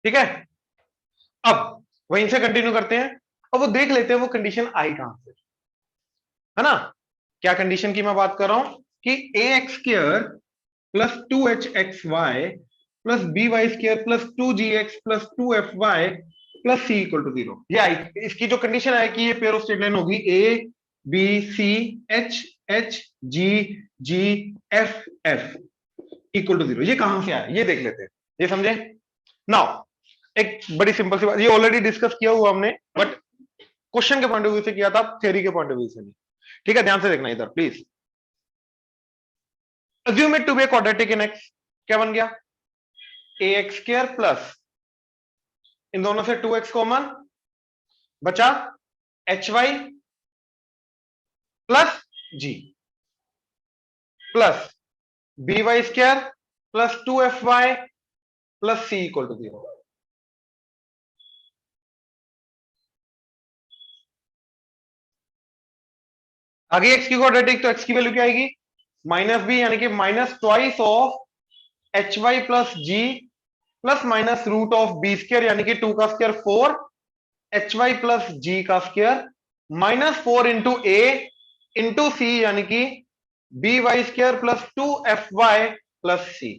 ठीक है, अब वहीं से कंटिन्यू करते हैं और वो देख लेते हैं वो कंडीशन आई कहां से, है ना। क्या कंडीशन की मैं बात कर रहा हूं कि A X square plus 2h(xy) plus by square plus 2gx plus 2fy plus c equal to 0। ये आई, इसकी जो कंडीशन है कि ये पेयर ऑफ स्ट्रेट लाइन होगी A B C H H G G F F equal to 0। ये कहां से आया ये देख लेते हैं, ये समझे। नाउ एक बड़ी सिंपल सी बात, ये ऑलरेडी डिस्कस किया हुआ हमने, बट क्वेश्चन के पॉइंट ऑफ व्यू से किया था, थ्योरी के पॉइंट ऑफ व्यू से नहीं। ठीक है, ध्यान से देखना इधर please. Assume it to be a quadratic in x, क्या बन गया ax स्क्वायर प्लस इन दोनों से 2x कॉमन बचा hy plus g plus by square plus 2fy plus c equal to 0। आगे x की क्वाड्रेटिक, तो x की वैल्यू क्या आएगी -b, यानी कि minus twice of hy plus g plus minus root of b square, यानी कि 2 का स्क्वायर 4 hy प्लस g का square minus 4 into a into C, यानी कि by square plus 2fy plus c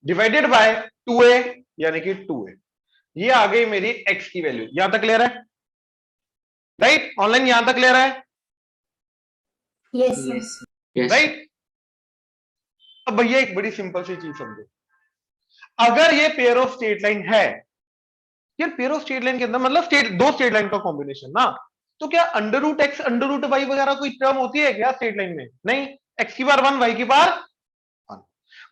divided by 2a, यानी कि 2a। ये आ गई मेरी x की वैल्यू। यहां तक क्लियर है, राइट? ऑनलाइन यहां तक क्लियर है? Yes right. अब भैया एक बड़ी सिंपल सी चीज समझो, अगर ये पेयर ऑफ स्ट्रेट लाइन है, यार पेयर ऑफ स्ट्रेट लाइन के अंदर मतलब दो स्ट्रेट लाइन का कॉम्बिनेशन ना, तो क्या under root x under root y वगैरह कोई टर्म होती है क्या स्ट्रेट लाइन में? नहीं, एक्स की बार 1 वाई की बार 1,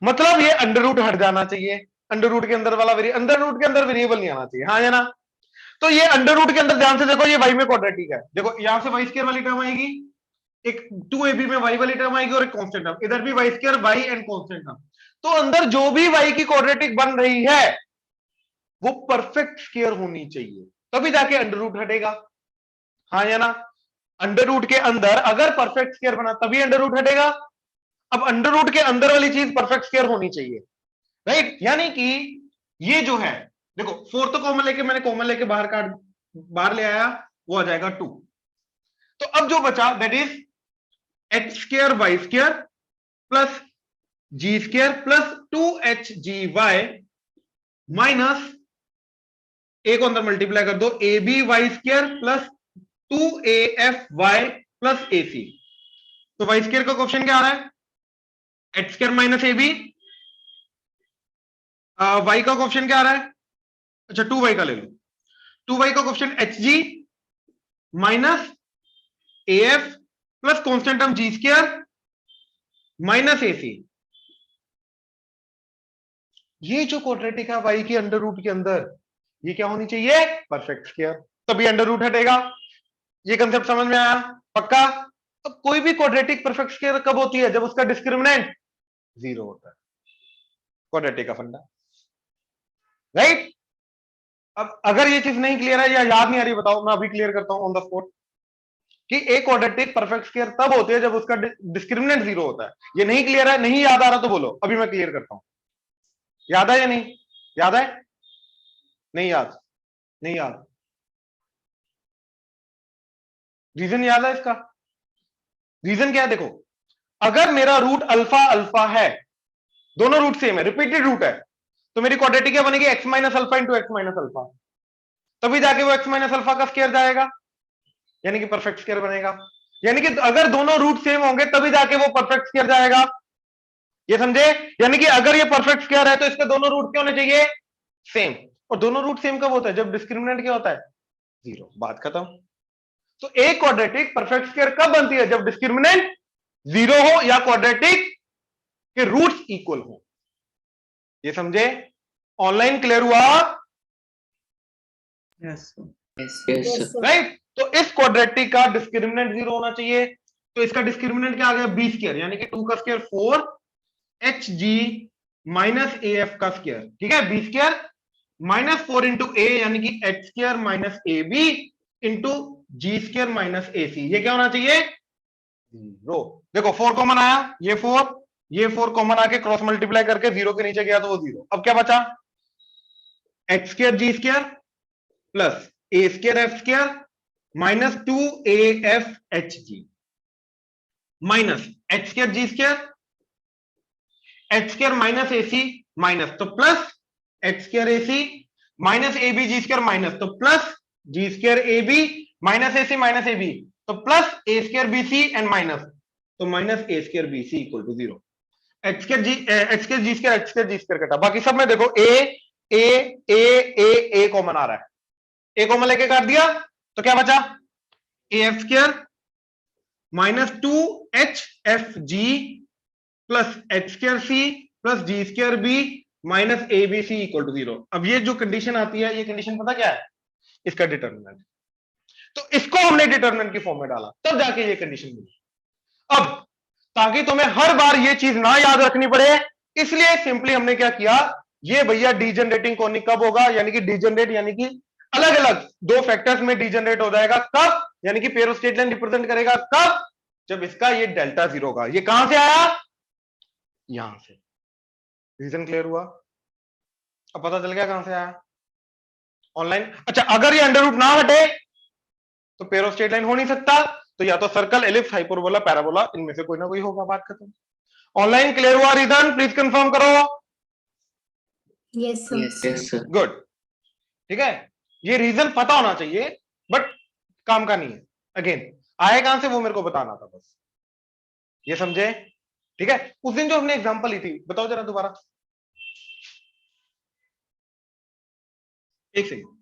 मतलब ये अंडर रूट हट जाना चाहिए, अंडर रूट के अंदर वाला अंडर रूट के अंदर वेरिएबल नहीं आना चाहिए, हाँ या ना। तो ये अंडर रूट के अंदर ध्यान से देखो, ये वाई में क्वाड्रेटिक है, देखो यहां से वाई स्क्वायर वाली टर्म आएगी, एक 2ab में वाई वाली टर्म आएगी और एक कांस्टेंट टर्म, इधर भी y square y and constant term. तो अंदर जो भी वाई की क्वाड्रेटिक बन रही है वो परफेक्ट स्क्वायर होनी चाहिए, तभी जाके अंडर रूट हटेगा, हाँ या ना। अंडर रूट के अंदर अगर परफेक्ट स्क्वायर बना तभी अंडर रूट हटेगा। अब अंडर रूट के अंदर वाली चीज परफेक्ट स्क्वायर होनी चाहिए, राइट? यानी कि ये जो है, देखो 4 तो कॉमन लेके, मैंने कॉमन लेके बाहर ले आया, वो आ जाएगा 2। तो अब जो बचा that is H square Y square plus G square plus 2hgy minus A को अंदर मल्टीप्लाई कर दो, A B Y square plus 2af(y) plus A C. तो वाई स्क्वायर का क्वेश्चन क्या आ रहा है? H square minus A B. Y का क्वेश्चन क्या आ रहा है? अच्छा 2y का ले लो, 2y का क्वेश्चन H G minus A F plus constant term G square minus A C. ये जो क्वाड्रेटिक है वाई की अंडर रूट के अंदर, ये क्या होनी चाहिए? परफेक्ट स्क्वायर, तभी अंडर रूट हटेगा। ये कंसेप्ट समझ में आया? पक्का? अब कोई भी क्वाड्रेटिक परफेक्ट स्क्वायर कब होती है? जब उसका डिस्क्रिमिनेंट 0 होता है, क्वाड्रेटिक का फंडा, राइट? अब अगर ये चीज नहीं क्लियर है या याद नहीं आ रही बताओ, मैं अभी क्लियर करता हूं ऑन द स्पॉट, कि एक क्वाड्रेटिक परफेक्ट स्क्वायर तब होती है जब उसका डिस्क्रिमिनेंट 0 होता है। ये नहीं क्लियर है, नहीं याद आ रहा तो बोलो, अभी मैं क्लियर करता हूं। याद है या नहीं याद है? नहीं याद? नहीं याद? रीजन याद है इसका? रीजन क्या है? देखो, अगर मेरा रूट अल्फा अल्फा है, दोनों रूट सेम है, रिपीटेड रूट है, तो मेरी क्वाड्रेटिक क्या बनेगी? X minus alpha into x minus alpha, तभी जाके वो एक्स माइनस अल्फा का स्क्वायर जाएगा, यानी कि परफेक्ट स्क्वायर बनेगा। यानी कि अगर दोनों रूट सेम होंगे तभी जाके वो परफेक्ट स्क्वायर जाएगा, ये समझे? यानी कि अगर ये परफेक्ट स्क्वायर है तो इसके दोनों रूट क्या होने चाहिए? सेम। और दोनों रूट सेम कब होता है? जब डिस्क्रिमिनेंट क्या होता है? 0, बात खत्म। तो एक क्वाड्रेटिक परफेक्ट स्क्वायर कब बनती है? जब डिस्क्रिमिनेंट 0 हो या क्वाड्रेटिक के रूट्स इक्वल हो, ये समझे? ऑनलाइन क्लियर हुआ? Yes yes right. तो इस क्वाड्रेटिक का डिस्क्रिमिनेंट 0 होना चाहिए, तो इसका डिस्क्रिमिनेंट क्या आ गया? बी स्क्वायर, यानी कि 2 का square 4 H G minus A F का स्क्वायर, ठीक है? B square minus 4 into A, यानी कि H square minus A B into G square minus A C. ये क्या होना चाहिए? 0। देखो 4 कॉमन आया, ये 4 ये 4 कॉमन आके क्रॉस मल्टीप्लाई करके 0 के नीचे गया तो वो 0। अब क्या बचा, X square G square plus A square F square minus 2af(h)g minus H square G square H square minus AC minus तो plus H square AC minus A B G square minus तो plus G square A B minus AC minus A B तो plus A square B C and minus तो minus A square B C equal to 0। H square G square कटा, बाकी सब में देखो ए common आ रहा है, ए कॉमन लेके काट दिया तो क्या बचा, A F square minus 2h(f)g plus H square C plus G square B minus A B C equal to 0। अब ये जो कंडीशन आती है, ये कंडीशन पता क्या है, इसका डिटर्मिनेंट। तो इसको हमने डिटर्मिनेंट की फॉर्म में डाला, तब जाके ये कंडीशन मिली। अब ताकि तुम्हें हर बार ये चीज ना याद रखनी पड़े, इसलिए सिंपली हमने क्या किया, ये भैया डीजनरेटिंग कॉनिक कब होगा, यानी कि डीजनरेट यानी कि अलग अलग दो फैक्टर्स में डीजनरेट हो जाएगा कब, यानी कि पेरोस्टेट लाइन रिप्रेजेंट करेगा कब, जब इसका ये डेल्टा 0 होगा। ये कहां से आया, यहां से। रीजन क्लियर हुआ, अब पता चल गया कहां से आया ऑनलाइन। अच्छा, अगर ये अंडर रूट ना हटे तो पेरोस्टेट लाइन हो नहीं सकता, तो या तो सर्कल, एलिप्स, हाइपरबोला, पैराबोला, इनमें से कोई ना कोई होगा, बात खत्म। ऑनलाइन क्लियर हुआ, रीजन प्लीज कंफर्म करो। Yes sir. गुड, ठीक है, ये रीजन पता होना चाहिए बट काम का नहीं है। अगेन आए कहां से वो मेरे को बताना था बस, ये समझे, ठीक है। उस दिन जो हमने एग्जांपल ली थी, बताओ जरा दोबारा, एक सेकंड।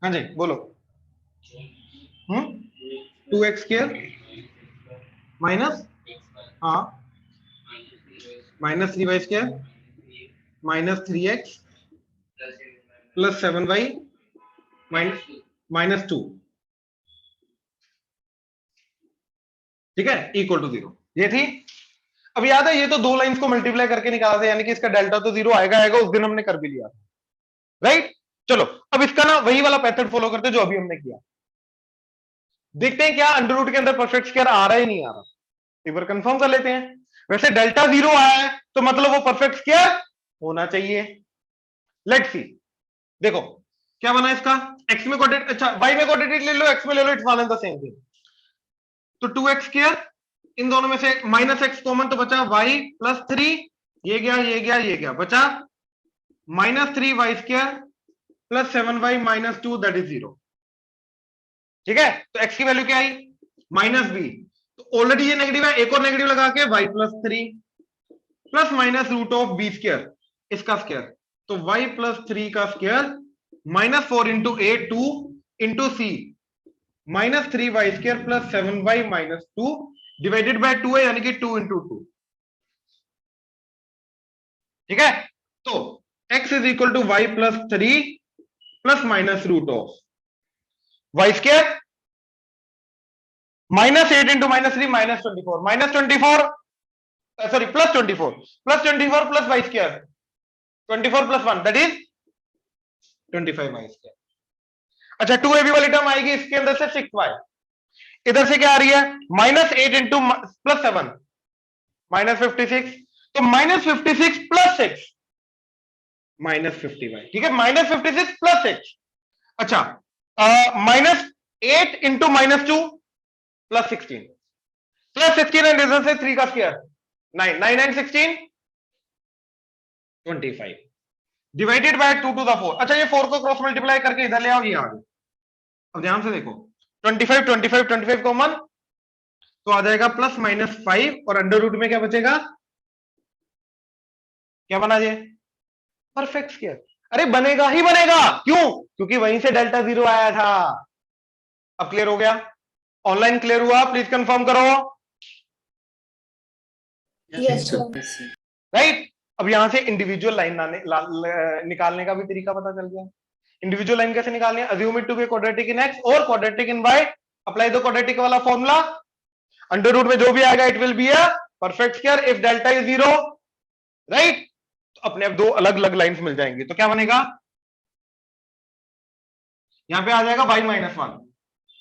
हाँ जी बोलो। 2x स्क्वायर माइनस, हाँ, minus 3y square minus 3x plus 7y minus 2, ठीक है, इक्वल टू 0। ये थी। अब याद है, ये तो दो लाइंस को मल्टीप्लाई करके निकाला था, यानी कि इसका डेल्टा तो 0 आएगा आएगा, उस दिन हमने कर भी लिया था, राइट। चलो अब इसका ना वही वाला मेथड फॉलो करते जो अभी हमने किया, देखते हैं क्या अंडर रूट के अंदर परफेक्ट स्क्वायर आ रहा है नहीं आ रहा, एक बार कंफर्म कर लेते हैं। वैसे डेल्टा 0 आया है तो मतलब वो परफेक्ट स्क्वायर होना चाहिए। लेट्स सी, देखो क्या बना इसका, x में कोऑर्डिनेट, अच्छा y में कोऑर्डिनेट ले लो, x में ले लो, it's one and the same thing. तो 2x स्क्वायर, इन दोनों में से माइनस एक्स कॉमन तो बचा y प्लस 3, ये गया ये गया ये गया, बचा minus 3y square plus 7y minus 2 that is 0, ठीक है। तो x की वैल्यू क्या आई, माइनस b, तो ऑलरेडी ये नेगेटिव है, एक और नेगेटिव लगा के y plus 3 plus minus root of b square, इसका स्क्वायर, तो y प्लस 3 का square minus 4 into A 2 into C minus 3y square plus 7y minus 2 divided by 2 है, यानी कि 2 इंटू 2, ठीक है। तो x is equal to y plus 3 plus minus root of y square minus 8 into minus 3 minus 24 minus 24 sorry plus 24 plus y square 24 plus 1 that is 25y square. अच्छा 2ab वाली term आएगी इसके अंदर से 6y, इधर से क्या आ रही है, माइनस 8 इंटू प्लस 7 माइनस 56, तो माइनस 56 प्लस 6 माइनस 50y, ठीक है, माइनस 56 प्लस 6। अच्छा minus 8 into minus 2 plus 16 plus 16 and इधर से 3 का square 9 9 and 16 25 divided by 2 to the 4। अच्छा ये 4 को क्रॉस मल्टीप्लाई करके इधर ले आओ, ये आ गया। अब ध्यान से देखो 25 25 25 कॉमन तो आ जाएगा प्लस माइनस 5 और अंडर रूट में क्या बचेगा, क्या बना ये, परफेक्ट स्क्वायर। अरे बनेगा ही बनेगा, क्यों, क्योंकि वहीं से डेल्टा 0 आया था। अब क्लियर हो गया, ऑनलाइन क्लियर हुआ, प्लीज कंफर्म करो। Yes right. अब यहां से इंडिविजुअल लाइन निकालने का भी तरीका पता चल गया। इंडिविजुअल लाइन कैसे निकालनी है, assume it to be quadratic in X और quadratic in Y, apply the quadratic वाला फॉर्मूला, अंडर रूट में जो भी आएगा it will be a perfect square if delta is 0, right. तो अपने अब दो अलग अलग लाइंस मिल जाएंगी, तो क्या बनेगा, यहां पे आ जाएगा y माइनस वन।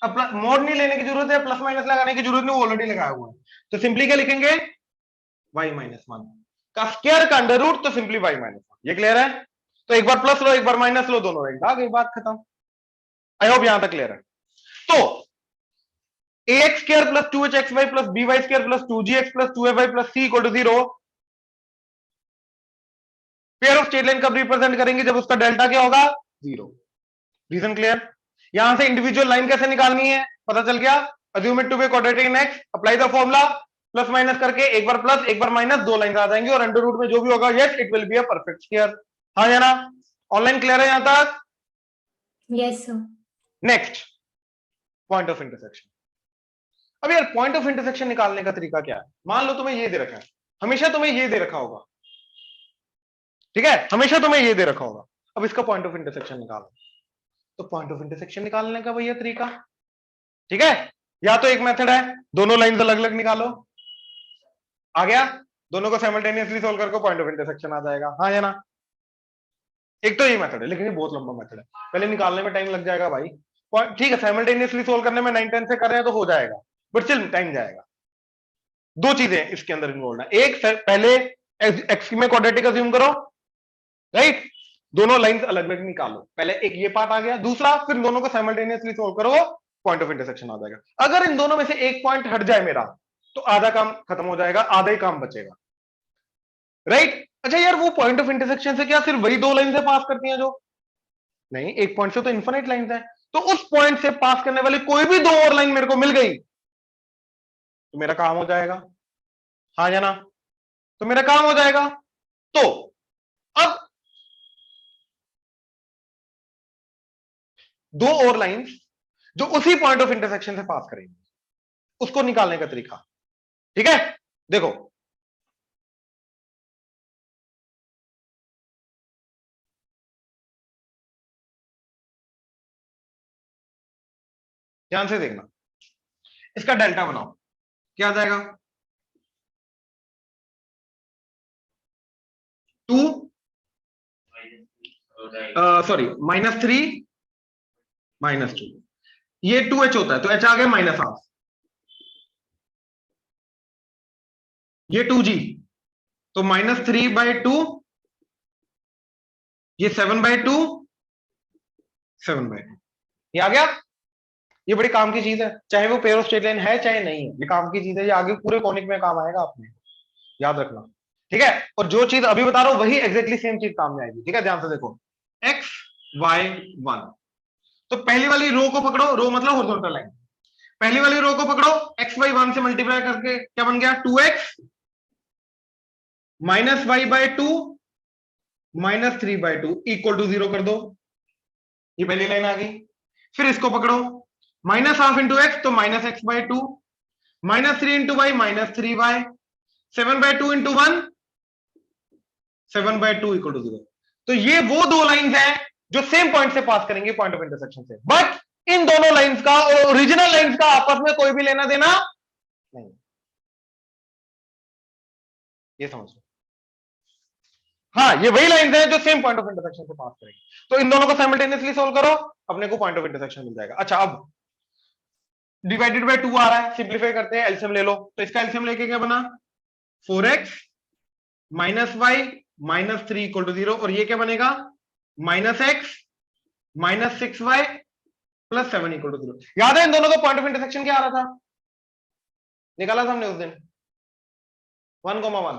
अब मोड नहीं लेने की जरूरत है, प्लस माइनस लगाने की जरूरत नहीं, वो ऑलरेडी लगाया हुआ है। तो सिंपली क्या लिखेंगे, y माइनस वन का स्क्वायर का अंडर रूट, तो सिंपली y माइनस वन। ये क्लियर है? तो एक बार प्लस लो एक बार माइनस लो, दोनों राइट, आ गई बात खत्म। आई होप यहां तक क्लियर है। तो ax square plus 2hxy plus by square plus 2gx plus 2fy plus c equal to 0 pair of straight line कब रिप्रेजेंट करेंगे, जब उसका डेल्टा क्या होगा, 0। Reason clear? यहां से इंडिविजुअल लाइन कैसे निकालनी है पता चल गया। Assume it to be quadratic in x, apply the formula, plus minus करके एक बार प्लस एक बार माइनस, दो लाइन आ जाएंगी और अंडर रूट में जो भी होगा, yes it will be a perfect square. हाँ या ना? ऑनलाइन क्लियर है यहां तक? Yes sir. Next, point of intersection. अब यार पॉइंट ऑफ इंटरसेक्शन निकालने का तरीका क्या है? मान लो तुम्हें ये दे रखा है, हमेशा तुम्हें ये दे रखा होगा, ठीक है, हमेशा तुम्हें ये दे रखा होगा। अब इसका पॉइंट ऑफ इंटरसेक्शन निकालो। तो पॉइंट ऑफ इंटरसेक्शन निकालने का भैया तरीका, ठीक है, या तो एक मेथड है दोनों लाइंस अलग अलग निकालो, आ गया, दोनों को साइमल्टेनियसली सोल्व करके पॉइंट ऑफ इंटरसेक्शन आ जाएगा। हाँ या ना? एक तो ये मेथड है, लेकिन ये बहुत लंबा मेथड है, पहले निकालने में टाइम लग जाएगा भाई। ठीक है, साइमल्टेनियसली सोल्व करने में 9 10 से कर रहे हैं तो हो जाएगा, बट स्टिल टाइम जाएगा। दो चीजें इसके अंदर इन्वॉल्व है, एक पहले एक्स में क्वाड्रेटिक अज्यूम करो, राइट, दोनों लाइंस अलग अलग निकालो, पहले एक ये पार्ट आ गया, दूसरा फिर दोनों को साइमल्टेनियसली सोल्व करो, पॉइंट ऑफ इंटरसेक्शन आ जाएगा। अगर इन दोनों में से एक पॉइंट हट जाए मेरा, तो आधा काम खत्म हो जाएगा, आधा ही काम बचेगा, राइट। अच्छा यार, वो पॉइंट ऑफ इंटरसेक्शन से क्या सिर्फ वही दो लाइन से पास करती हैं जो? नहीं, एक पॉइंट से तो इन्फिनिट लाइंस है, तो उस पॉइंट से पास करने वाली कोई भी दो और लाइन मेरे को मिल गई तो मेरा काम हो जाएगा। हाँ या ना? तो मेरा काम हो जाएगा। तो अब दो और लाइंस जो उसी पॉइंट ऑफ इंटरसेक्शन से पास करेंगे, उसको निकालने का तरीका, ठीक है, देखो। ध्यान से देखना, इसका डेल्टा बनाओ, क्या आ जाएगा, 2 सॉरी -3 -2, ये 2h होता है तो h आ गया -हाफ, ये 2g तो -3/2, ये 7/2, 7/2, ये आ गया। ये बड़ी काम की चीज है, चाहे वो पेयर ऑफ स्ट्रेट लाइन है चाहे नहीं है, ये काम की चीज है, ये आगे पूरे कॉनिक में काम आएगा, आपने याद रखना, ठीक है। और जो चीज अभी बता रहा हूं वही एग्जैक्टली सेम चीज काम में आएगी, ठीक है, ध्यान से देखो, x y 1, तो पहली वाली रो को पकड़ो, रो मतलब हॉरिजॉन्टल लाइन, पहली वाली रो को पकड़ो, x y 1 से मल्टीप्लाई करके क्या बन गया, 2x -y/2 -3/2 इक्वल टू 0 कर दो, ये पहली लाइन आ गई। फिर इसको पकड़ो, -हाफ इंटू एक्स तो -x/2, -3 into y -3y, 7/2 into 1 7/2 equal to 0। तो ये वो दो लाइंस हैं जो सेम पॉइंट से पास करेंगे पॉइंट ऑफ इंटरसेक्शन से, बट इन दोनों लाइंस का और ओरिजिनल लाइंस का आपस में कोई भी लेना देना नहीं, ये समझ लो। हाँ, ये वही लाइंस हैं जो सेम पॉइंट ऑफ इंटरसेक्शन से पास करेंगे, तो इन दोनों को साइमल्टेनियसली सोल्व करो, अपने को पॉइंट ऑफ इंटरसेक्शन मिल जाएगा। अच्छा, अब डिवाइडेड बाय 2 आ रहा है, सिंप्लीफाई करते हैं, एलसीएम ले लो, तो इसका एलसीएम लेके क्या बना, 4x -y -3 इक्वल टू 0, और ये क्या बनेगा, -x -6y plus 7 equal to 0। याद है इन दोनों का पॉइंट ऑफ इंटरसेक्शन क्या आ रहा था, निकाला था हमने उस दिन, 1,1।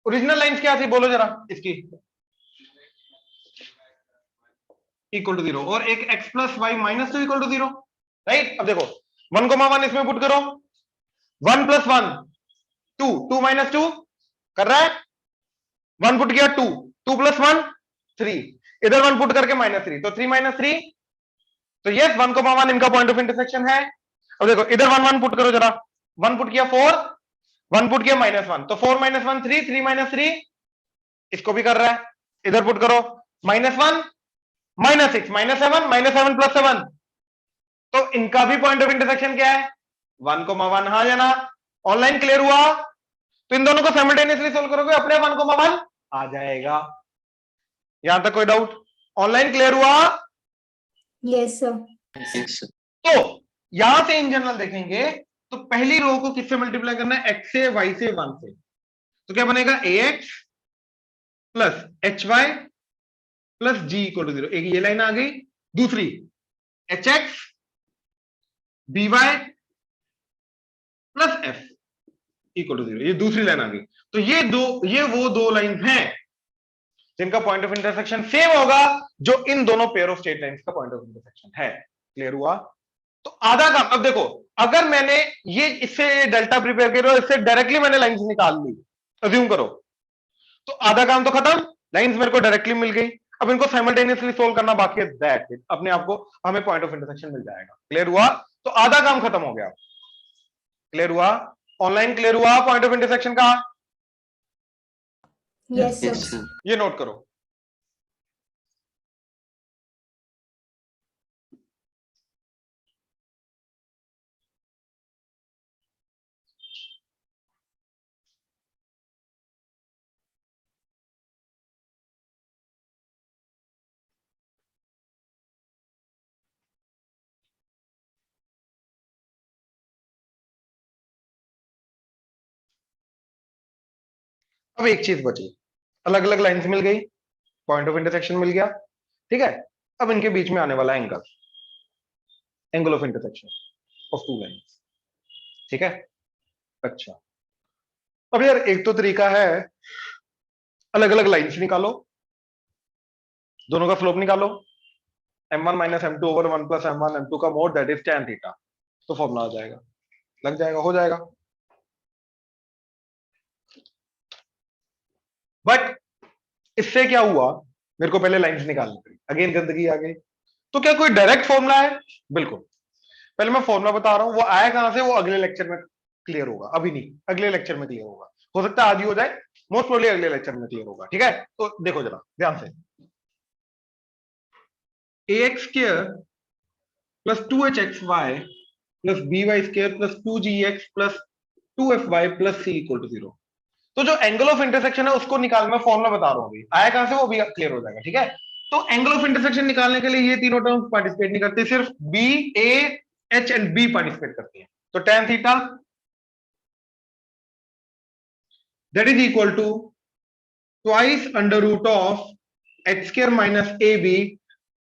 ओरिजिनल लाइंस क्या थी बोलो जरा इसकी, इक्वल टू 0, और एक x plus y -2 equal to 0, right. अब देखो 1,1 इसमें पुट करो, 1 + 1 2, 2 - 2 कर रहा है, 1 पुट किया 2, 2 + 1 3, इधर 1 पुट करके -3, तो 3 - 3, तो यस 1,1 इनका पॉइंट ऑफ इंटरसेक्शन है। अब देखो इधर 1 1 पुट करो जरा, 1 पुट किया 4, 1 पुट किया -1, तो 4 - 1 3, 3 - 3, इसको भी कर रहा है, इधर पुट करो -1 -6 -7 -7 + 7, तो इनका भी पॉइंट ऑफ इंटरसेक्शन क्या है, 1,1। हाँ या ना? ऑनलाइन क्लियर हुआ? तो इन दोनों को साइमल्टेनियसली सोल्व करोगे, अपने 1,1 आ जाएगा। यहां तक कोई डाउट? ऑनलाइन क्लियर हुआ? Yes, sir. तो यहां से इन जनरल देखेंगे तो पहली रो को किससे मल्टीप्लाई करना है, x से, y से, 1 से। तो क्या बनेगा, ax plus H Y plus G equal to 0। एक ये लाइन आ गई। दूसरी H X B Y plus F equal to 0, ये दूसरी लाइन आ गई। तो ये वो दो लाइन हैं जिनका पॉइंट ऑफ इंटरसेक्शन सेम होगा जो इन दोनों पेयर ऑफ स्ट्रेट लाइंस का पॉइंट ऑफ इंटरसेक्शन है। क्लियर हुआ? तो आधा काम, अब देखो, अगर मैंने ये इससे डेल्टा प्रिपेयर करो, इससे डायरेक्टली मैंने लाइंस निकाल ली, अज्यूम करो, तो आधा काम तो खत्म, लाइंस मेरे को डायरेक्टली मिल गई। अब इनको साइमल्टेनियसली सोल्व करना बाकी है, दैट इट, अपने आप को हमें पॉइंट ऑफ इंटरसेक्शन मिल जाएगा। क्लियर हुआ? तो आधा काम खत्म हो गया। क्लियर हुआ? ऑनलाइन क्लियर हुआ पॉइंट ऑफ इंटरसेक्शन का? Yes, sir. ये नोट करो। अब एक चीज बची, अलग अलग लाइंस मिल गई, पॉइंट ऑफ इंटरसेक्शन मिल गया, ठीक है। अब इनके बीच में आने वाला angle, angle of intersection of two lines, ठीक है। अच्छा, अब यार एक तो तरीका है, अलग अलग लाइंस निकालो, दोनों का स्लोप निकालो, m1 minus m2 over 1 plus m1 m2 का mode that is tan theta, तो फॉर्मूला आ जाएगा, लग जाएगा, हो जाएगा। बट इससे क्या हुआ, मेरे को पहले लाइंस निकालनी पड़ी, अगेन गंदगी आ गई। तो क्या कोई डायरेक्ट फॉर्मूला है? बिल्कुल, पहले मैं फॉर्मूला बता रहा हूं, वो आया कहां से, वो अगले लेक्चर में क्लियर होगा, अभी नहीं, अगले लेक्चर में क्लियर होगा। हो सकता है आज ही हो जाए, मोस्ट प्रोबेबली अगले लेक्चर में क्लियर होगा, ठीक है। तो देखो जरा ध्यान से, ax square plus 2hxy plus by square plus 2gx plus 2fy plus c equal to 0। तो जो एंगल ऑफ इंटरसेक्शन है उसको निकाल, मैं फॉर्मूला बता रहा हूं अभी, आया कहां से वो भी क्लियर हो जाएगा, ठीक है। तो एंगल ऑफ इंटरसेक्शन निकालने के लिए ये तीनों टर्म्स पार्टिसिपेट नहीं करते, सिर्फ B, A, H and B participate करते हैं। तो tan theta that is equal to twice under root of H square minus A B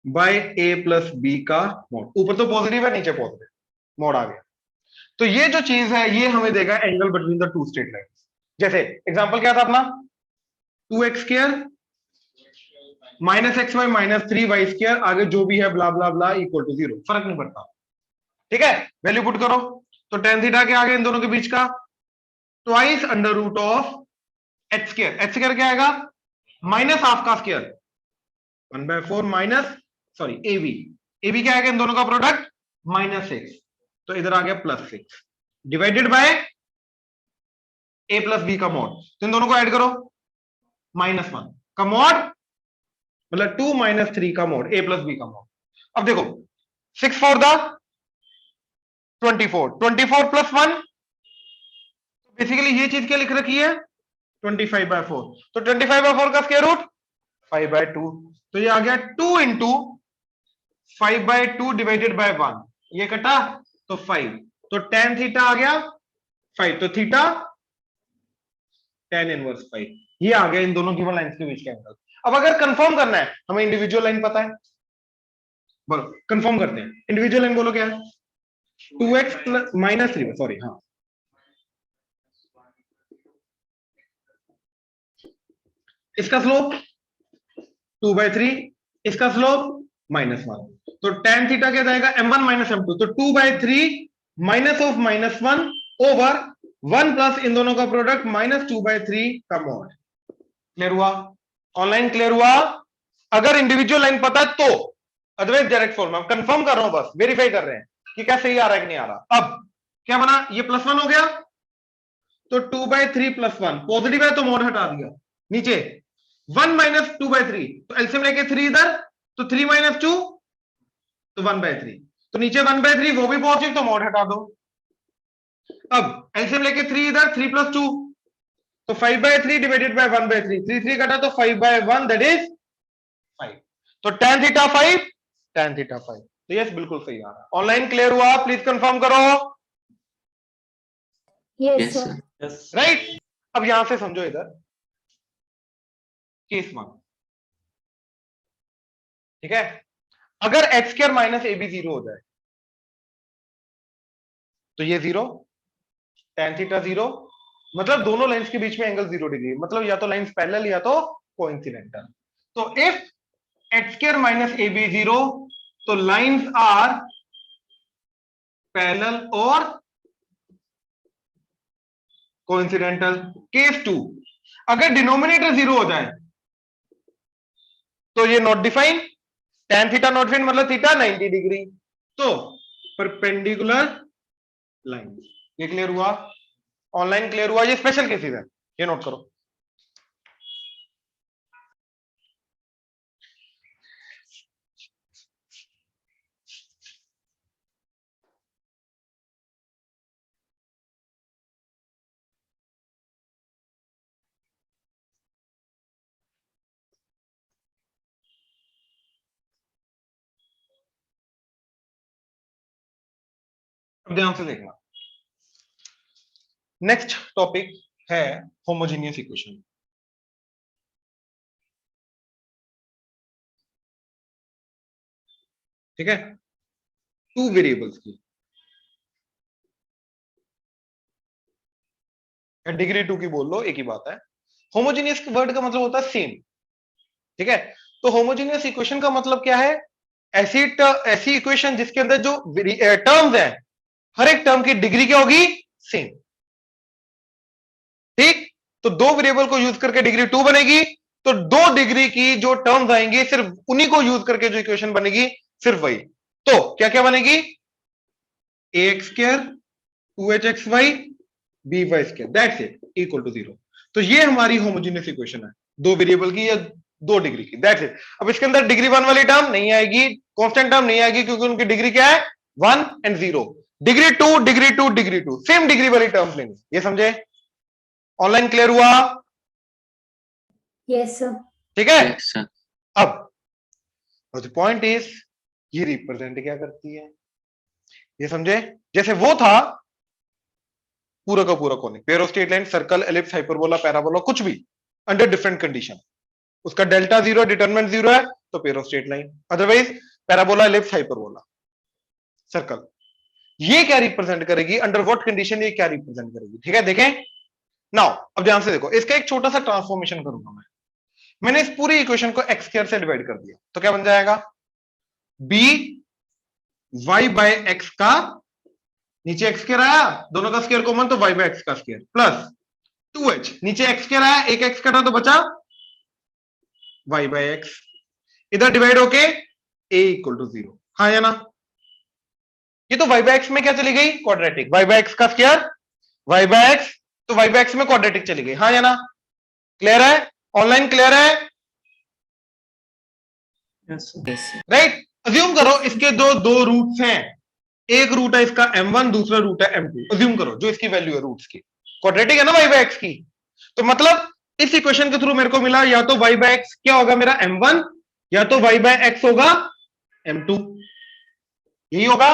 by A plus B का मोड। ऊपर तो पॉजिटिव है, नीचे पॉजिटिव, मोड आ गया। तो ये जो चीज है ये हमें देगा angle between the two straight lines. जैसे एग्जांपल क्या था अपना, 2x square minus X Y minus 3y square, आगे जो भी है ब्ला ब्ला ब्ला इक्वल टू 0, फर्क नहीं पड़ता, ठीक है। वैल्यू पुट करो, तो tan थीटा के आगे इन दोनों के बीच का twice under root of H square, H square क्या आएगा, माइनस हाफ का square 1/4 minus, sorry A B क्या आएगा इन दोनों का प्रोडक्ट -6, तो इधर आ गया +6 divided by A plus B का मॉड, तो इन दोनों को ऐड करो, -1 का मॉड मतलब 2 - 3 का मॉड, ए प्लस बी का मॉड। अब देखो 6 फॉर द 24, 24 प्लस 1, बेसिकली ये चीज क्या लिख रखी है 25/4, तो 25/4 का स्क्वायर रूट 5/2, तो ये आ गया 2 इंटू 5/2 डिवाइडेड बाय 1, ये कटा तो 5, तो tan थीटा आ गया 5, तो थीटा tan इनवर्स 5, ये आ गया इन दोनों गिवन लाइंस के बीच का एंगल। अब अगर कंफर्म करना है, हमें इंडिविजुअल लाइन पता है, बोलो कंफर्म करते हैं, इंडिविजुअल लाइन बोलो क्या है, 2x माइनस 3, सॉरी हाँ, इसका स्लोप 2/3, इसका स्लोप -1, तो tan थीटा क्या जाएगा m1 माइनस m2, तो 2/3 माइनस ऑफ -1 ओवर 1 प्लस इन दोनों का प्रोडक्ट -2/3 का मॉड। क्लियर हुआ? ऑनलाइन क्लियर हुआ? अगर इंडिविजुअल लाइन पता है तो, अदरवाइज डायरेक्ट फॉर्मूला कंफर्म कर रहा हूं, बस वेरीफाई कर रहे हैं कि क्या सही आ रहा है कि नहीं आ रहा। अब क्या बना, ये +1 हो गया, तो 2/3 + 1 पॉजिटिव है तो मोड हटा दिया, नीचे 1 - 2/3, तो एलसीएम लेके 3 इधर, तो 3 - 2 तो 1/3, तो नीचे 1/3 वो भी पॉजिटिव तो मोड हटा दो। अब एलसीएम लेके 3 इधर, 3 + 2 तो 5/3 डिवाइडेड बाय 1/3, 3 कटा तो 5/1 दैट इज 5, तो tan थीटा 5, tan थीटा 5, तो यस बिल्कुल सही आ रहा है। ऑनलाइन क्लियर हुआ? प्लीज कंफर्म करो। Yes, sir. राइट। अब यहां से समझो इधर केस वन, ठीक है। अगर X square minus A B zero हो जाए तो ये जीरो, tan थीटा जीरो, मतलब दोनों लाइंस के बीच में एंगल 0 डिग्री, मतलब या तो लाइंस पैरेलल या तो कोइंसिडेंटल। तो if X square minus A B zero, तो लाइंस आर पैरेलल और कोइंसिडेंटल। केस टू, अगर डिनोमिनेटर जीरो हो जाए तो ये not define, tan theta not define मतलब थीटा 90 डिग्री, तो परपेंडिकुलर लाइन। ये क्लियर हुआ? ऑनलाइन क्लियर हुआ? ये स्पेशल केसेस है, ये नोट करो। अब ध्यान से देखना, नेक्स्ट टॉपिक है होमोजेनियस इक्वेशन। ठीक है, टू वेरिएबल्स की, डिग्री टू की बोल लो, एक ही बात है। होमोजेनियस वर्ड का मतलब होता है सेम, ठीक है। तो होमोजेनियस इक्वेशन का मतलब क्या है? ऐसी इक्वेशन जिसके अंदर जो टर्म्स हैं, हर एक टर्म की डिग्री क्या होगी? सेम। ठीक, तो दो वेरिएबल को यूज करके डिग्री टू बनेगी, तो दो डिग्री की जो टर्म्स आएंगी सिर्फ उन्हीं को यूज करके जो इक्वेशन बनेगी सिर्फ वही। तो क्या क्या बनेगी? A x square, two h x y, b Y square, that's it, equal to zero. तो ये हमारी होमोजेनियस इक्वेशन है, दो वेरिएबल की या दो डिग्री की, दैट्स इट। अब इसके अंदर डिग्री वन वाली टर्म नहीं आएगी, कांस्टेंट टर्म नहीं आएगी, क्योंकि उनकी डिग्री क्या है? One and zero. Degree two, degree two, degree two, same degree वाली टर्म्स लेंगे। ये समझे? ऑनलाइन क्लियर हुआ? Yes, sir. ठीक है। Yes, sir. अब द पॉइंट इज, ये रिप्रेजेंट क्या करती है? ये समझे? जैसे वो था पूरा का पूरा conic, pair of straight line, circle, ellipse, hyperbola, parabola, कुछ भी अंडर डिफरेंट कंडीशन, उसका डेल्टा जीरो, डिटरमिनेंट जीरो है तो pair of straight line, otherwise parabola, ellipse, hyperbola, circle. ये क्या रिप्रेजेंट करेगी? अंडर व्हाट कंडीशन ये क्या रिप्रेजेंट करेगी? ठीक है, देखें नाउ। अब ध्यान से देखो, इसका एक छोटा सा ट्रांसफॉर्मेशन करूंगा मैंने इस पूरी इक्वेशन को एक्स स्क्वायर से डिवाइड कर दिया, तो क्या बन जाएगा? बी वाई बाय एक्स का, नीचे एक्स स्क्वायर आया, दोनों का स्क्वायर कॉमन तो वाई बाय एक्स का स्क्वायर, प्लस 2h, नीचे एक्स स्क्वायर आया, एक एक्स कटा तो बचा वाई बाय एक्स, इधर डिवाइड होके a इक्वल टू जीरो। हाँ या ना? ये तो वाई बाय एक्स में क्या चली गई? क्वाड्रेटिक, वाई बाय एक्स का स्क्वायर वाई बाय एक्स, तो वाई बाय एक्स में क्वाड्रेटिक चली गई। हाँ या ना? क्लियर है? ऑनलाइन क्लियर है? Yes, sir. राइट। अज्यूम करो इसके दो रूट्स हैं, एक रूट है इसका m1, दूसरा रूट है m2। अज्यूम करो जो इसकी वैल्यू है रूट्स की, क्वाड्रेटिक है ना वाई बाय एक्स की, तो मतलब इस इक्वेशन के थ्रू मेरे को मिला या तो वाई बाय एक्स क्या होगा मेरा m1, या तो वाई बाय एक्स होगा m2, यही होगा।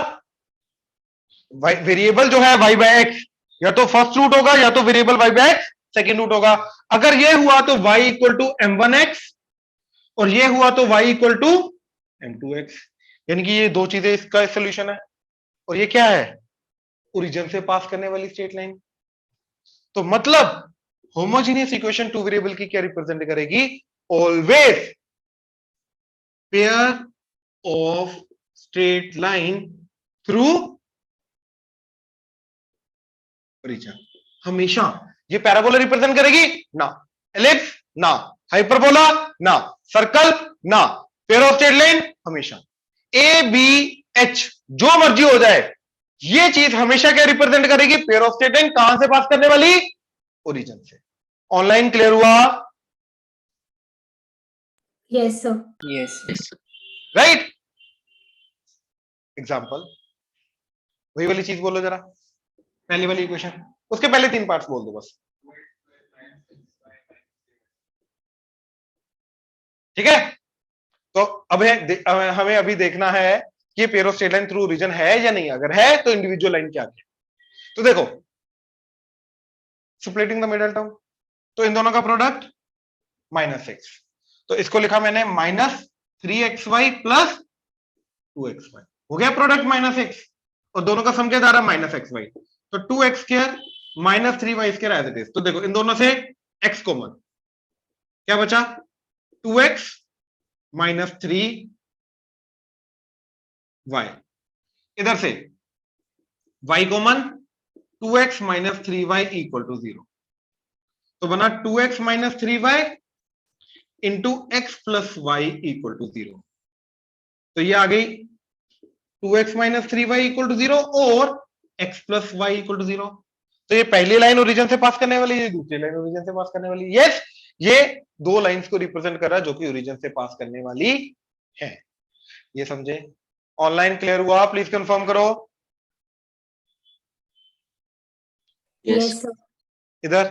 वेरिएबल जो है वाई बाय एक्स या तो फर्स्ट रूट होगा या तो variable Y by X second root होगा। अगर ये हुआ तो y इक्वल टू m1x, और ये हुआ तो y इक्वल टू m2x, यानी कि ये दो चीजें इसका सोल्यूशन है। और ये क्या है? ओरिजिन से पास करने वाली स्ट्रेट लाइन। तो मतलब होमोजेनियस इक्वेशन टू वेरिएबल की क्या रिप्रेजेंट करेगी? Always pair of straight line through origin. हमेशा ये पैराबोला रिप्रेजेंट करेगी ना, एलिप्स ना, हाइपरबोला ना, सर्कल ना, पेयर ऑफ स्ट्रेट लाइन हमेशा। ए बी एच जो मर्जी हो जाए, ये चीज हमेशा क्या रिप्रेजेंट करेगी? Pair of straight line. कहां से पास करने वाली? ओरिजिन से। ऑनलाइन क्लियर हुआ? Yes, sir. Yes, sir. Right. Example, वही वाली चीज बोलो जरा, पहली वाली इक्वेशन, उसके पहले तीन पार्ट्स बोल दो बस। ठीक है, तो अब हमें अभी देखना है कि ये pair of straight line through origin है या नहीं, अगर है तो इंडिविजुअल लाइन क्या है। तो देखो स्प्लिटिंग द मिडल टर्म, तो इन दोनों का प्रोडक्ट -x, तो इसको लिखा मैंने -3xy प्लस 2xy, हो गया प्रोडक्ट -x, और दोनों का सम क्या आ रहा है -xy, तो 2x square -3y square as it is. तो देखो इन दोनों से x कॉमन, क्या बचा 2x -3y, इधर से y common 2x -3y equal to 0, तो बना 2x -3y into x plus Y equal to 0, तो ये आ गई 2x -3y इक्वल टू 0 और x plus Y equal to 0। तो ये पहली लाइन ओरिजिन से पास करने वाली, ये दूसरी लाइन ओरिजिन से पास करने वाली। यस, ये दो लाइंस को रिप्रेजेंट कर रहा है जो कि ओरिजिन से पास करने वाली है। ये समझे? ऑनलाइन क्लियर हुआ? प्लीज कंफर्म करो। Yes. Yes, sir. इधर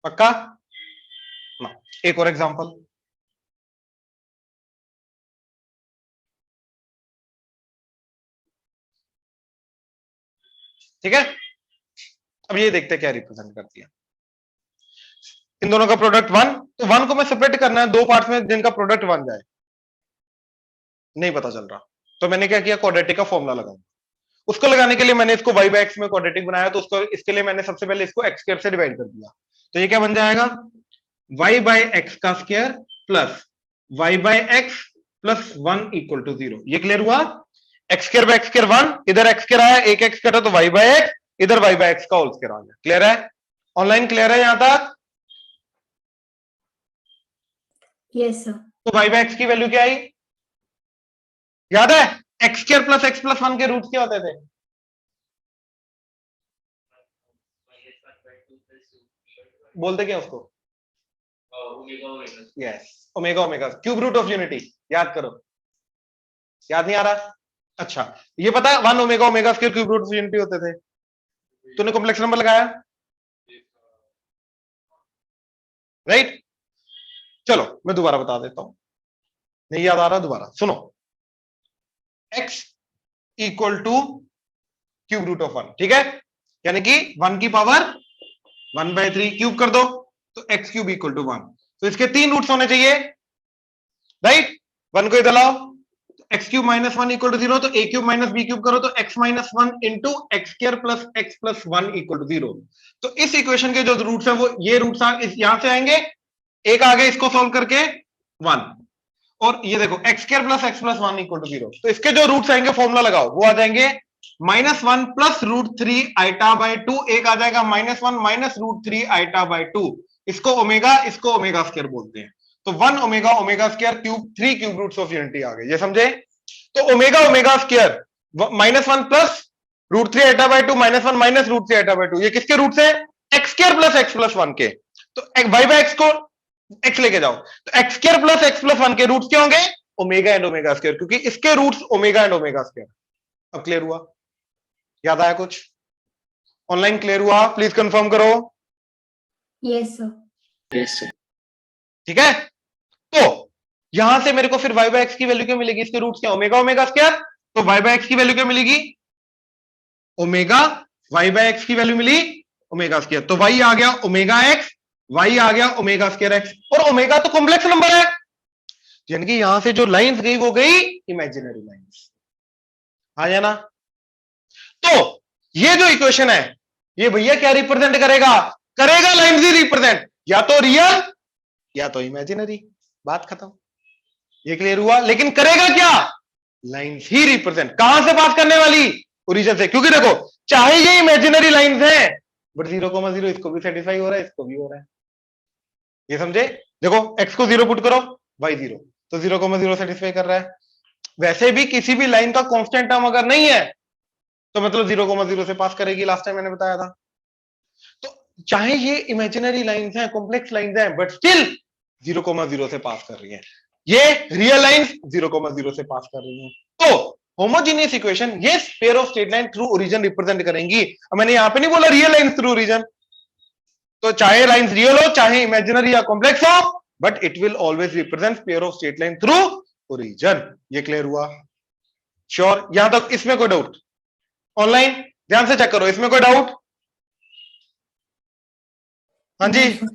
पक्का ना? एक और एग्जांपल, ठीक है। अब ये देखते हैं क्या रिप्रेजेंट करती है। इन दोनों का प्रोडक्ट 1, तो 1 को मैं सेपरेट करना है दो पार्ट्स में जिनका प्रोडक्ट 1 जाए, नहीं पता चल रहा, तो मैंने क्या किया, क्वाड्रेटिक का फॉर्मूला लगाया। उसको लगाने के लिए मैंने इसको y बाय x में क्वाड्रेटिक बनाया, तो उसको इसके लिए मैंने सबसे पहले इसको x स्क्वायर से डिवाइड कर दिया, तो ये क्या बन जाएगा y बाय x का square plus y by x plus 1 equal to 0। ये क्लियर हुआ? x square by x square 1, इधर x स्क्वायर आया, एक x कटा तो y बाय x, इधर y बाय x का होल स्क्वायर आ गया। क्लियर है? ऑनलाइन क्लियर है यहां तक? Yes, sir. तो y बाय x की वैल्यू क्या आई, याद है? x square plus x plus 1 के रूट क्या होते थे? बोलते क्या उसको? Yes, omega omega, cube root of unity. याद करो, याद नहीं आ रहा? अच्छा, ये पता है 1 omega omega square cube root of unity होते थे। तूने कॉम्प्लेक्स नंबर लगाया, राइट? चलो मैं दोबारा बता देता हूं, नहीं याद आ रहा, दोबारा सुनो। x equal to cube root of 1, ठीक है, यानी कि 1 की पावर 1/3 क्यूब कर दो, तो x क्यूब इक्वल टू 1। तो इसके 3 रूट्स होने चाहिए, राइट? 1 को इधर लाओ, x cube minus 1 equal to 0, तो a cube minus b cube करो तो x minus 1 into X square plus x plus 1 equal to 0। तो इस इक्वेशन के जो रूट्स है वो ये रूट्स यहां से आएंगे, एक आगे इसको सॉल्व करके 1, और ये देखो X square plus x plus 1 equal to 0। तो इसके जो रूट्स आएंगे फॉर्मूला लगाओ, वो आ जाएंगे -1 प्लस √3 आइटा बाय 2, एक आ जाएगा -1 माइनस √3 आइटा बाय 2। इसको ओमेगा, इसको ओमेगा स्क्वायर बोलते हैं। तो 1 omega omega square cube 3 cube roots of unity आ गए, ये समझे? तो omega omega square -1 plus √3 iota by 2 -1 minus √3 iota by 2, ये किसके रूट्स है? X square plus x plus 1 के। तो y बाय x को x लेके जाओ, तो x square plus x plus 1 के रूट्स क्या होंगे? ओमेगा एंड ओमेगा स्क्वायर, क्योंकि इसके roots omega and omega square. अब क्लियर हुआ? याद आया कुछ? ऑनलाइन क्लियर हुआ? प्लीज कंफर्म करो। Yes, sir. Yes, sir. ठीक है, तो यहां से मेरे को फिर y बाय x की वैल्यू क्या मिलेगी? इसके रूट्स क्या? ओमेगा ओमेगा स्क्वायर, तो y बाय x की वैल्यू क्या मिलेगी? ओमेगा, y बाय x की वैल्यू मिली ओमेगा स्क्वायर, तो y आ गया ओमेगा x, y आ गया ओमेगा स्क्वायर x, और ओमेगा तो कॉम्प्लेक्स नंबर है, यानी कि यहां से जो लाइंस गई वो गई इमेजिनरी लाइंस। आ जाना। तो ये जो इक्वेशन है ये भैया क्या रिप्रेजेंट करेगा? करेगा लाइंस ही रिप्रेजेंट, या तो रियल या तो इमेजिनरी, बात खत्म। ये क्लियर हुआ? लेकिन करेगा क्या? लाइंस ही रिप्रेजेंट। कहां से पास करने वाली? ओरिजिन से, क्योंकि देखो चाहे ये इमेजिनरी लाइंस है बट 0,0 इसको भी सेटिस्फाई हो रहा है, इसको भी हो रहा है, ये समझे? देखो x को 0 पुट करो, y 0, तो 0,0 सेटिस्फाई कर रहा है। वैसे भी किसी भी लाइन का कांस्टेंट टर्म अगर नहीं है तो मतलब 0,0 से पास करेगी, लास्ट टाइम मैंने बताया था। तो चाहे ये इमेजिनरी लाइंस हैं, कॉम्प्लेक्स लाइंस हैं, बट स्टिल 0,0 से पास कर रही हैं। ये रियल लाइंस 0,0 से पास कर रही हैं। तो होमोजेनियस इक्वेशन ये pair of straight line through origin represent करेंगी। अब मैंने यहां पे नहीं बोला रियल लाइंस थ्रू ओरिजिन, तो चाहे लाइंस रियल हो चाहे इमेजिनरी या कॉम्प्लेक्स हो, but it will always represent pair of straight line through origin. ये क्लियर हुआ? श्योर? यहां तक इसमें कोई डाउट? ऑनलाइन ध्यान से चेक करो, इसमें कोई डाउट? हाँ जी, No, sir.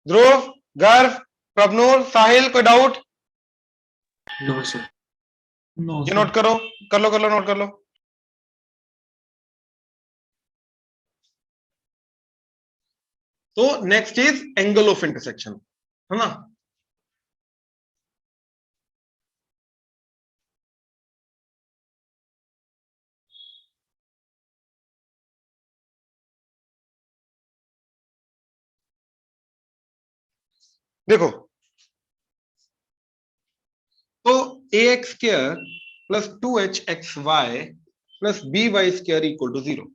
ध्रुव, गर्व, प्रभनूर, साहिल, कोई डाउट? No, sir. No, ये sir. नोट करो, कर लो, नोट कर लो। तो next is angle of intersection, है ना? देखो, तो a x square plus 2hxy plus by square equal to 0,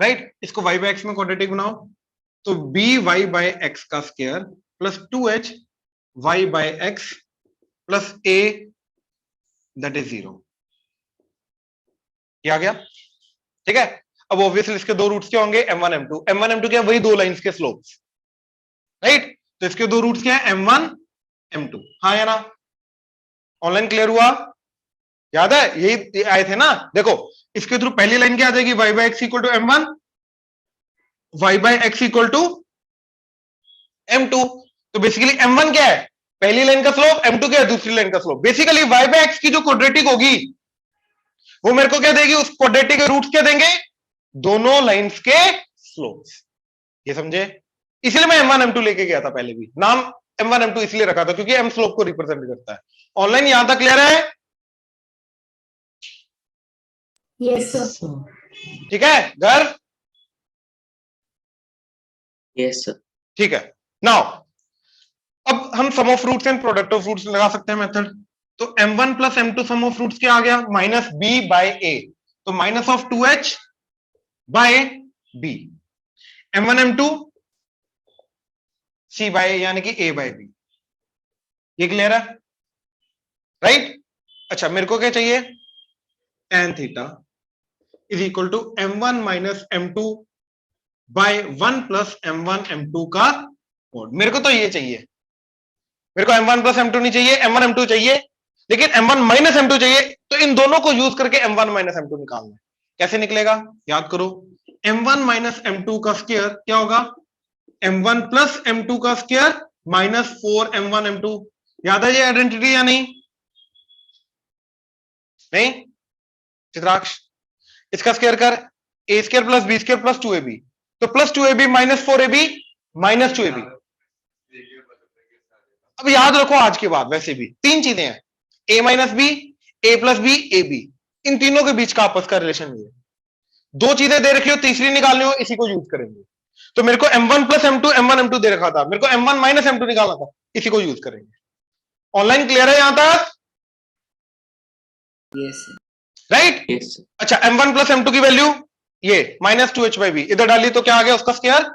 right? इसको y बाय x में क्वाड्रेटिक बनाओ, तो by बाय x का square plus 2h y by x plus a that is 0, ये आ गया, ठीक है? अब ऑब्वियसली इसके दो रूट्स क्या होंगे? m1 m2, m1 m2 क्या? वही दो लाइंस के स्लोप्स, राइट? तो इसके दो रूट्स क्या है? m1 m2, हाँ या ना? ऑनलाइन क्लियर हुआ? याद है, यही आए थे ना? देखो, इसके थ्रू पहली लाइन क्या आ जाएगी? y by x equal to m1, y by x equal to m2। तो बेसिकली m1 क्या है? पहली लाइन का स्लोप, m2 क्या है? दूसरी लाइन का slope. Basically y by x की जो क्वाड्रेटिक होगी वो मेरे को क्या देगी? उस क्वाड्रेटिक के रूट्स क्या देंगे? दोनों लाइंस के स्लोप्स। ये समझे? इसलिए मैं m1 m2 लेके गया था, पहले भी नाम m1 m2 इसलिए रखा था क्योंकि m स्लोप को रिप्रेजेंट करता है। ऑनलाइन यहां तक क्लियर है? Yes, sir. Sir. ठीक है गर्व? Yes, sir. ठीक है। नाउ अब हम sum of roots and product of roots लगा सकते हैं मेथड। तो m1 plus m2 some of roots क्या आ गया? माइनस b बाय a, तो minus of 2h by b, m1 m2 c by यानी कि a बाय b। ये क्लियर है, राइट? अच्छा, मेरे को क्या चाहिए? tan theta is equal to m1 minus m2 by 1 plus m1 m2 का मोड। मेरे को तो ये चाहिए, मेरे को m1 प्लस m2 नहीं चाहिए, m1 m2 चाहिए, लेकिन m1 माइनस m2 चाहिए। तो इन दोनों को यूज करके m1 माइनस m2 निकालना है। कैसे निकलेगा? याद करो, m1 माइनस m2 का स्क्वायर क्या होगा? m1 प्लस m2 का स्क्वायर माइनस 4m1 m2। याद है ये आइडेंटिटी या नहीं? नहीं? चित्राक्ष, इसका स्क्वायर कर, a square plus b square plus 2ab, तो plus 2ab minus 4ab minus 2ab। अब याद रखो आज के बाद वैसे भी तीन चीजें हैं, a minus b, a plus b, a b, इन तीनों के बीच का आपस का रिलेशन ये है। दो चीजें दे रखी हो, तीसरी निकालनी हो, इसी को यूज करेंगे। तो मेरे को m1 plus m2 m1 m2 दे रखा था, मेरे को m1 माइनस m2 निकालना था, इसी को यूज करेंगे। ऑनलाइन क्लियर है यहां तक? Yes, sir. Right? Yes, sir. अच्छा, m1 प्लस m2 की वैल्यू ये माइनस 2h बाई बी, इधर डाली तो क्या आ गया उसका square?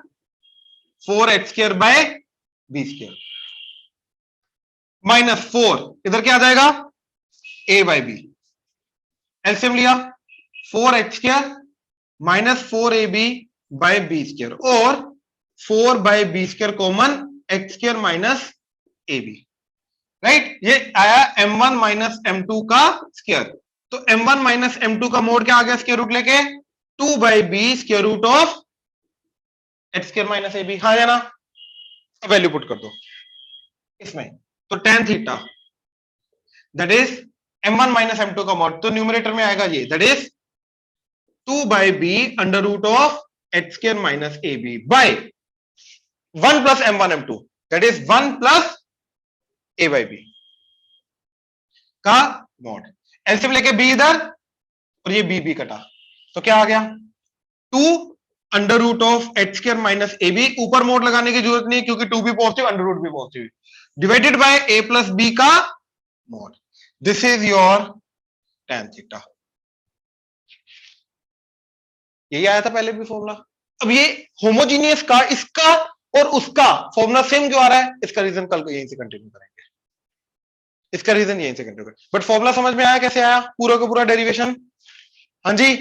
4h square by B square minus 4, इधर क्या आ जाएगा? a by B. एलसीएम लिया, 4h square minus 4ab by B square, और 4 by B square common, x square minus ab, right? ये आया m1 माइनस m2 का स्क्वायर। तो m1 minus m2 का मोड क्या आ गया स्क्वायर रूट लेके? 2 by B square root of x square minus ab। हाँ या ना? वैल्यू पुट कर दो इसमें, तो tan theta that is m1 minus m2 का मॉड, तो न्यूमरेटर में आएगा ये, that is 2 by B under root of x square minus ab by 1 plus m1 m2 that is 1 plus a by B का मॉड। एलसीएम लेके b इधर और ये b कटा, तो क्या आ गया? 2 under root of h square minus ab, ऊपर मोड लगाने की जरूरत नहीं क्योंकि 2 भी पॉजिटिव, अंडर रूट भी positive, divided by a plus b का mod. This is your tan theta. यही आया था पहले भी फॉर्मूला। अब ये होमोजीनियस का, इसका और उसका फॉर्मूला सेम क्यों आ रहा है? इसका रीजन कल को यहीं से कंटिन्यू करेंगे, इसका रीजन यहीं से कंटिन्यू करेंगे। बट फॉर्मूला समझ में आया कैसे आया? पूरा का पूरा डेरिवेशन? हाँ जी,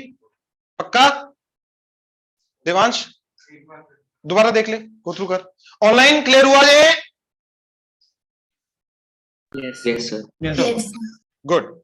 पक्का? देवांश दोबारा देख ले, गो थ्रू कर। ऑनलाइन क्लियर हुआ ये? Yes. Yes, sir. Yes, Yes, sir. Good.